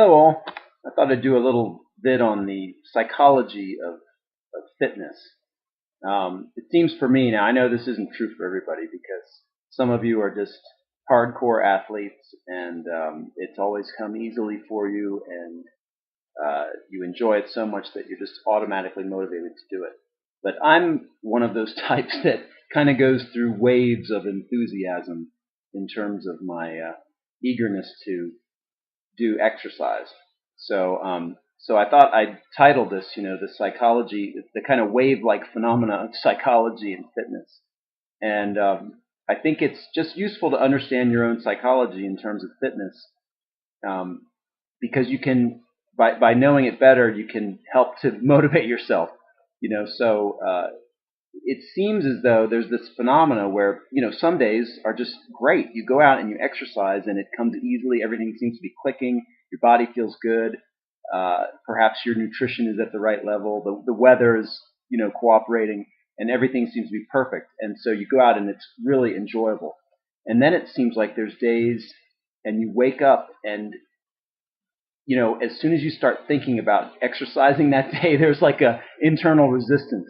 Hello all. I thought I'd do a little bit on the psychology of fitness. It seems for me, now I know this isn't true for everybody because some of you are just hardcore athletes and it's always come easily for you and you enjoy it so much that you're just automatically motivated to do it. But I'm one of those types that kind of goes through waves of enthusiasm in terms of my eagerness to do exercise. So I thought I'd title this, the psychology, the kind of wave-like phenomena of psychology and fitness. And I think it's just useful to understand your own psychology in terms of fitness, because you can, by knowing it better, you can help to motivate yourself. It seems as though there's this phenomena where, some days are just great. You go out and you exercise and it comes easily. Everything seems to be clicking. Your body feels good. Perhaps your nutrition is at the right level. The weather is, cooperating and everything seems to be perfect. And so you go out and it's really enjoyable. And then it seems like there's days and you wake up and, as soon as you start thinking about exercising that day, there's like a internal resistance.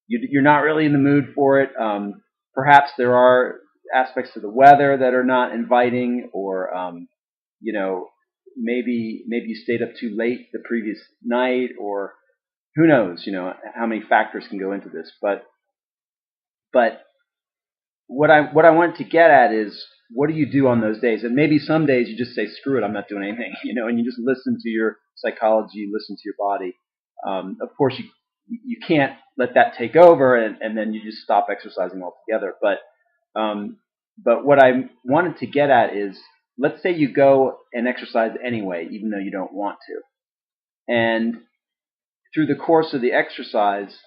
You're not really in the mood for it. Perhaps there are aspects of the weather that are not inviting, or maybe you stayed up too late the previous night, or who knows, how many factors can go into this. But what I want to get at is, what do you do on those days? And maybe some days you just say, screw it, I'm not doing anything, and you just listen to your psychology, listen to your body. Of course, you can't let that take over, and then you just stop exercising altogether. But what I wanted to get at is, let's say you go and exercise anyway, even though you don't want to. And through the course of the exercise,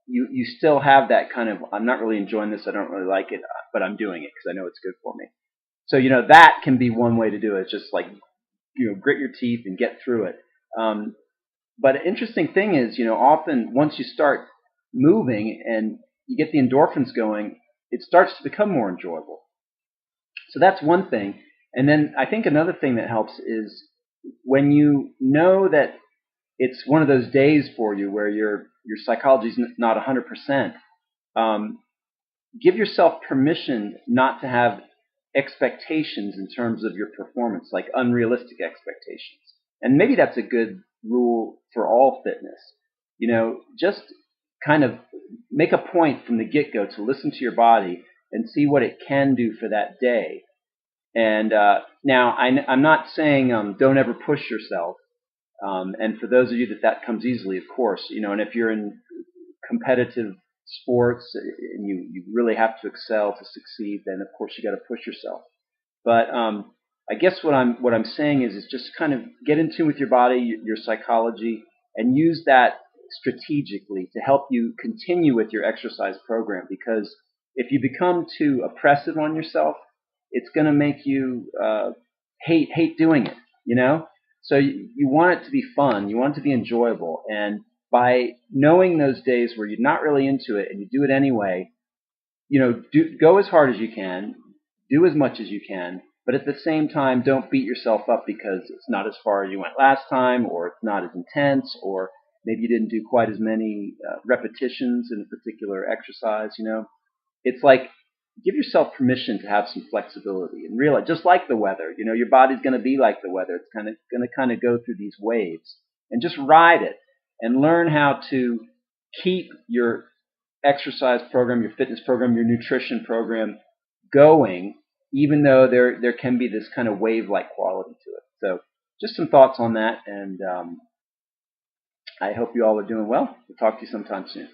you still have that kind of, I'm not really enjoying this, I don't really like it, but I'm doing it because I know it's good for me. So, that can be one way to do it. It's just like, grit your teeth and get through it. But an interesting thing is, often once you start moving and you get the endorphins going, it starts to become more enjoyable. So that's one thing. And then I think another thing that helps is when you know that it's one of those days for you where your psychology is not 100%, give yourself permission not to have expectations in terms of your performance, like unrealistic expectations. And maybe that's a good rule for all fitness. Just kind of make a point from the get-go to listen to your body and see what it can do for that day. And now I'm not saying don't ever push yourself. And for those of you that comes easily, of course, and if you're in competitive sports and you really have to excel to succeed, then of course you got to push yourself. But I guess what I'm saying is just kind of get in tune with your body, your psychology, and use that strategically to help you continue with your exercise program. Because if you become too oppressive on yourself, it's going to make you hate doing it. So you want it to be fun, you want it to be enjoyable, and by knowing those days where you're not really into it and you do it anyway, go as hard as you can, do as much as you can, but at the same time, don't beat yourself up because it's not as far as you went last time, or it's not as intense, or maybe you didn't do quite as many repetitions in a particular exercise. It's like, give yourself permission to have some flexibility and realize, just like the weather, your body's going to be like the weather. It's going to go through these waves, and just ride it and learn how to keep your exercise program, your fitness program, your nutrition program going, even though there can be this kind of wave-like quality to it. So just some thoughts on that, and I hope you all are doing well. We'll talk to you sometime soon.